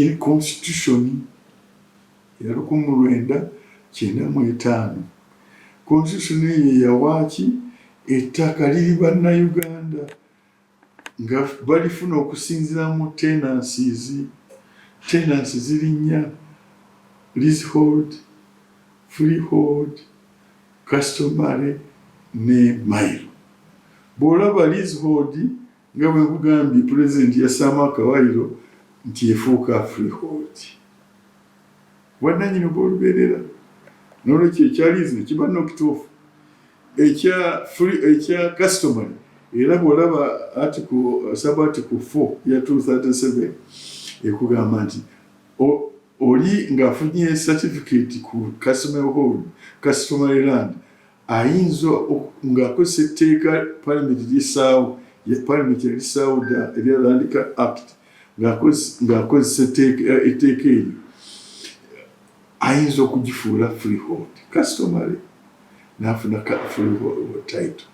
in constitution ya 1995 constitution ye yawaki ettaka liri bannayuganda nga balifuna okusinzira mu tenancies ziri 4: leasehold, freehold, customary ne mailo. Bw'olaba leasehold nga bwe nkugambye president yassaamu akawaayiro nti efuuka freehold. Bwannannyini bw'olubeerera n'olwekyo ekya lease kiba n'okituufu. Ekya customary era bw'olaba sub-article 4 ya 237 ekugamba nti oli ng'afunye certificate ku customary land ayinza ng'akozesa etteeka parliament erisaawo erya Land Act ng'akozesa etteeka eryo ayinza okugifuula freehold customary n'afuna freehold title.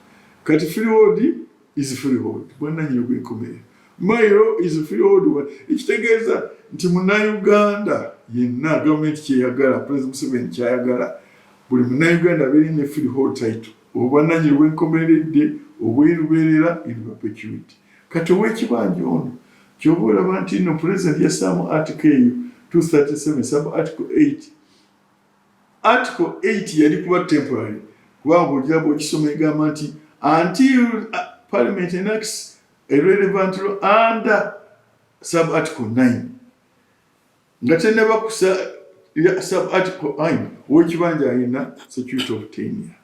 Kati freehold is freehold bwannannyini gw'enkomerero. Mailo is freehold. Ekitegeeza nti munnayuganda yenna gavumenti kyeyagala, President Museveni kyayagala, buli munnayuganda abeere ne freehold title. Obwannannyini bw'enkomeredde obwerubeerera in perpetuity. Kati ow'ekibanja ono ky'oba olaba nti no President yassaamu article eyo 237 sub article 8. Article 8 yali kuba temporary kubanga ojja bw'okisoma egamba nti until Parliament enacts a relevant law under sub article 9. Nga tennaba kusa sub article 9 ow'ekibanja alina security of tenure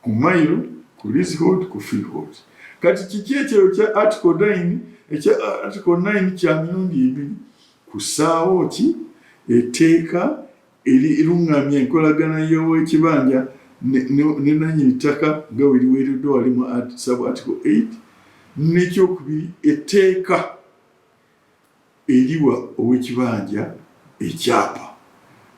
ku mailo, ku leasehold, ku freehold. Kati kiki ekyo kya article 9? Ekya article 9 kya mirundi ebiri kusaawo ki etteeka eriruŋŋamya enkolagana y'ow'ekibanja ne nannyini ttaka nga bwe liweereddwa wali mu sub article 8. N'ekyokubiri etteeka eriwa ow'ekibanja ekyapa.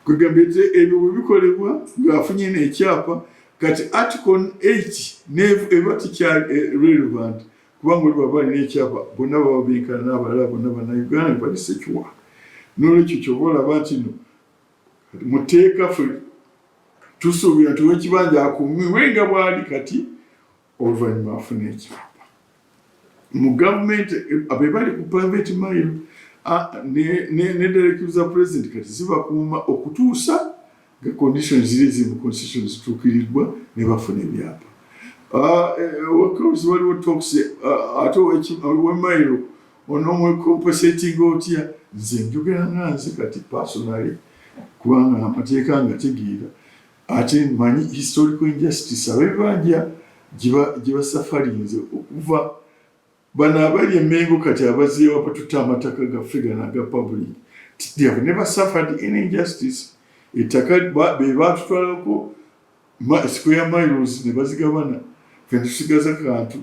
Kwegamba ebyo bwe bikolebwa ng'afunye n'ekyapa, kati article 8 eba tikyali relevant kubanga oli bw'aba alina ekyapa bonna baba benkana n'abalala bonna bannayuganda bali sekiwanga. N'olwekyo ky'oba olaba nti no mu tteeka ffe tusuubira nti ow'ekibanja akuumibwe nga bw'ali kati oluvannyuma afuna ekyapa. Mu gavumenti be bali ku private mailo ne directives za president kati zibakuuma okutuusa nga conditions ziri mu constitution zituukiriddwa ne bafuna ebyapa. Waliwo talks ate ow'emailo onoomwecompensating otya. Nze njogera nga nze kati personally kubanga amateeka nga tegeera ate manyi historical injustice ab'ebibanja gye basafarinze okuva bano abali emengo kati abazeewo batuta amataka gaffe gano aga public. They have never suffered any injustice. Ettaka be baatutwalako square miles ne bazigabana ffe tusigaza kantu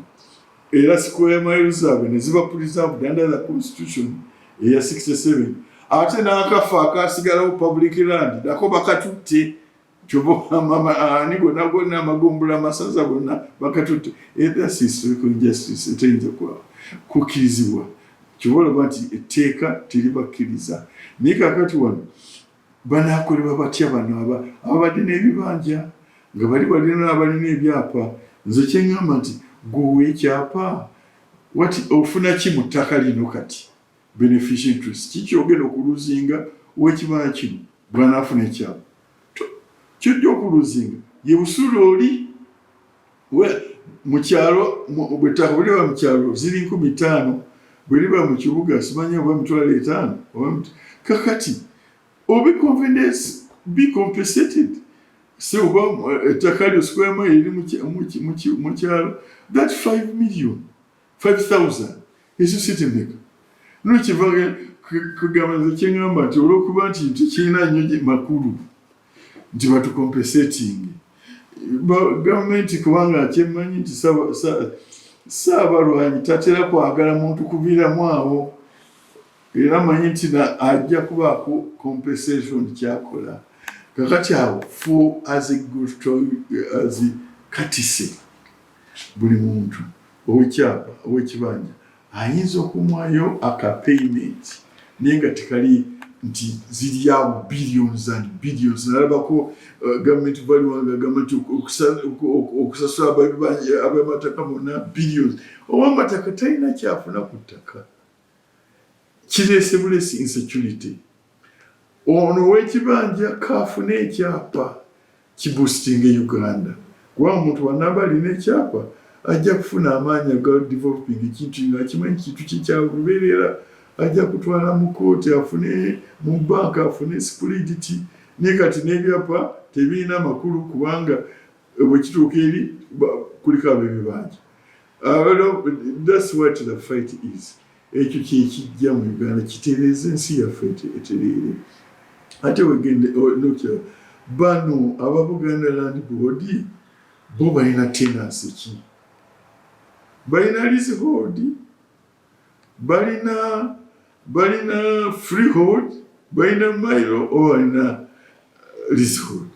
era square miles zaabwe ne ziba preserved under the constitution eya 67. Ate n'akafa akasigalawo public land nako bakatutte ani gonna amagombolola amasaza gonna bakatutte. That's historical injustice etayinza kukkirizibwa. Ky'oba olaba nti etteeka teribakkiriza. Naye kaakati wano banaakolebwa batya bano ababadde n'ebibanja nga bali balina n'abalina ebyapa. Nze kyeŋŋamba nti gwe ekyapa ofuna ki mu ttaka lino kati beneficial interest kiki ogenda okuluzinga ow'ekibanja kino bw'anaafuna ekyapa kyojja okuluzinga ye busuulu oli mu kyalo bw'ettaka bwe liba mu kyalo ziri 5,000 bwe liba mu kibuga simanyi oba 5,000 kakati oba confidence be compensated. So oba ettaka lyo square mile eri mu kyalo that 5,000 ekyo sitemeka. N'ekiva kugamba nze kyeŋŋamba nti olw'okuba nti tekirina nnyo makulu nti batukompensating gavumenti kubanga kyemmanyi nti Saabalwanyi tatera kwagala muntu kuviiramu awo era manyi nti ajja kubaako compensation kyakola. Kakati awo for as a good as katise buli muntu ow'ekyapa ow'ekibanja ayinza okumwayo aka payment naye nga tekali nti ziri awo billions and billions. Nalabako gavumenti baliwanga gavumenti okusasula abamataka bonna billions. Owamataka talina kyafuna ku ttaka. Kireese bulesi insecurity. Ono w'ekibanja kaafuna ekyapa kiboostinga Uganda. Kuba omuntu wanaba alina ekyapa ajja kufuna amaanyi aga developing ekintu nga kimanyi kintu kikyalubeerera, ajja kutwala mu kooti afune mu banka afune security. Naye kati n'ebyapa tebirina makulu kubanga bwe kituuka eri kuliko ab'ebibanja. That's what the fight is. Ekyo kyekijja mu Uganda kitereeza ensi yaffe etereere. Ate wegende nokyo bano aba Buganda Land Board bo balina tenancy ki? Balina leasehold, balina freehold, balina mile o balina leasehold.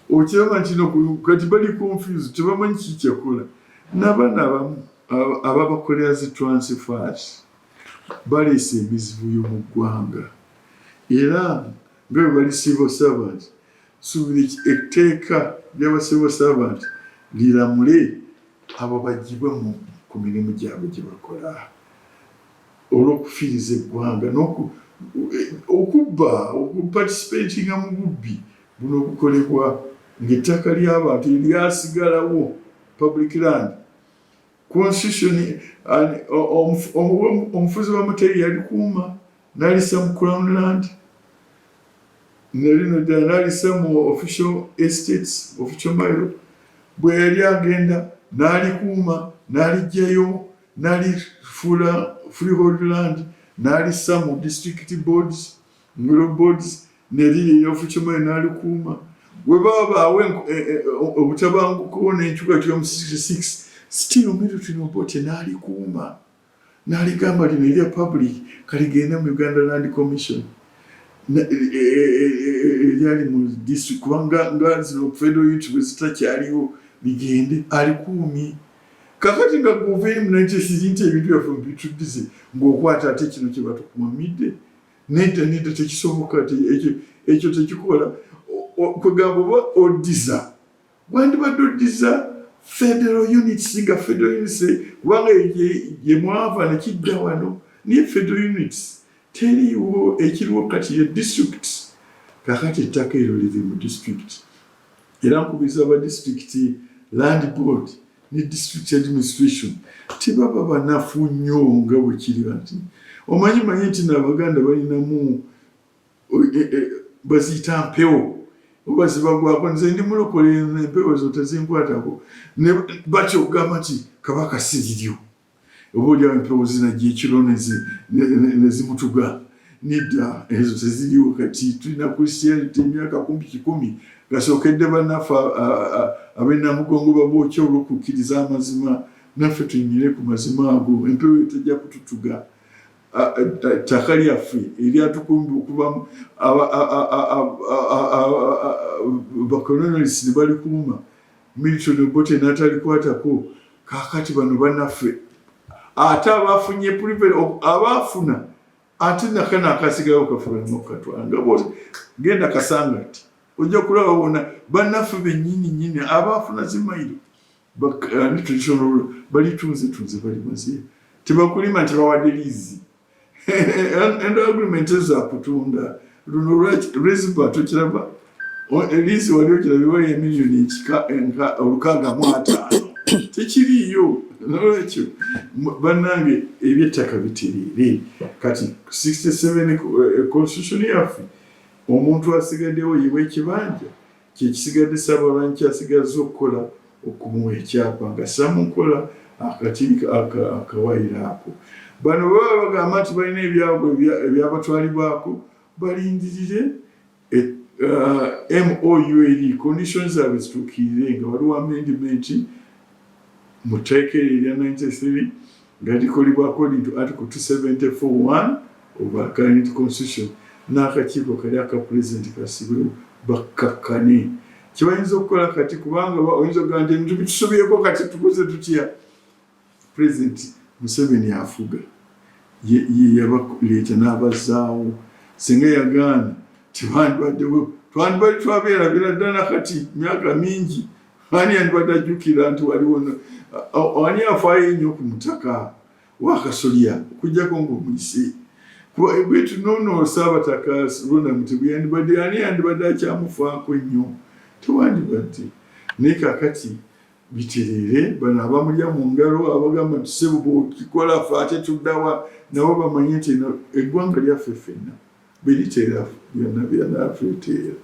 Okiraba nti kati bali confused, tebamanyi kikyakola. N'abaana abamu ababakolera zi transfers baleese emizibu y'omu ggwanga. Era nga bali civil servant, suubira etteeka ly'aba civil servant liramule abo bagibwe ku mirimu gyabwe gye bakola olw'okufiiriza eggwanga okubba okuparticipatinga mu bubbi buno obukolebwa ng'ettaka ly'abantu eryasigalawo public land. Constitution omufuzi w'amateeka yalikuuma n'alisa mu Crown land, nalino ddala n'alisa mu official estates, official mile. Bwe yali agenda n'alikuuma n'alijjayo n'alifuula freehold land n'alisa mu district boards, boards n'eriri official mile n'alikuuma. Bwe baba obutabanguko n'enkyukakyuka mu 66 still Milton Obote n'alikuuma n'aligamba lino erya public kaligenda mu Uganda Land Commission eryali mu district kubanga nga zino federal unit bwe zitakyaliwo ligende alikuumye. Kakati nga guverinoma n'ekisizi nti ebintu byaffe bituddize ng'okwata ate kino kye batukumamidde nedda tekisoboka. Ekyo tekikola kwegamba oba oddiza wandibadde oddiza federal units nga federal units kubanga ye mwava nekidda wano niye federal units teriiwo ekiriwo kati ye district. Kakati ettaka eryo liri mu district era nkubiriza aba district land board ne district administration tibaba banafu nnyo nga bwe kiri nti omanyi nti n'Abaganda balinamu baziyita mpewo oba zibagwako. Nze ndi mulokole empewo zo tezinkwatako bakyogamba nti Kabaka siriryo oba olyawo empewo zinajja ekiro nezimutuga. Nedda ezo teziriwo. Kati tulina Christianity emyaka 10 gasookedde bannaffe ab'Namugongo babookya olw'okukkiriza amazima, naffe tuyimirire ku mazima ago. Empewo tejja kututuga. Ttaka lyaffe eryatukumbi okuvamu bacolonialists ne balikuuma, Milton Obote n'atalikwatako. Kaakati bano bannaffe ate abafunye privilege abaafuna ate nakana akasigalawo kaffe balina okukatwala nga bose genda Kasangati ojja kulaba bona bannaffe bennyini abaafuna zimayiro traditional balitunze bali maze tebakulima nti bawadde liizi and agreement za kutunda luno reziba tukiraba liizi wali okirabibwa ya miliyoni enka 650 tekiriyo. Nolwekyo bannange ebyettaka biterere. Kati 67 constitution yaffe omuntu asigaddewo yiwe ekibanja kyekisigadde Ssaabawala kyasigaza okukola okumuwa ekyapa nga samukola akatiri akawayira ako. Bano baba bagamba nti balina ebyabwe ebyabatwalibwako balindirire MOUL conditions zaabwe zituukirire nga waliwo amendment mu tteeka erya 93 nga likolebwa according to article 274(1) of our current constitution n'akakiiko kali aka president kasibwewo bakkakkane kibayinza okukola kati kubanga oyinza okugamba nti ebintu bitusobyeko kati tukoze tutya. President Museveni afuga ye yabakuleeta n'abazaawo. Singa yagaana tewandibaddewo, twandibadde twabeerabira ddala kati myaka mingi. Ani yandibadde ajjukira nti waliwo ani afaayo ennyo ku mutaka wa Kasolya okuggyako ng'omuyise. Bwe tunoono Ssaabataka Ronald Mutebi ani yandibadde akyamufaako ennyo, tewandibadde. Naye kaakati bitereere, bano abamulya mu ngalo abagamba nti ssebo bw'okikola ffe ate tuddawa, nabo bamanye nti eggwanga lyaffe ffenna beriteera byonna byonna ffe teera.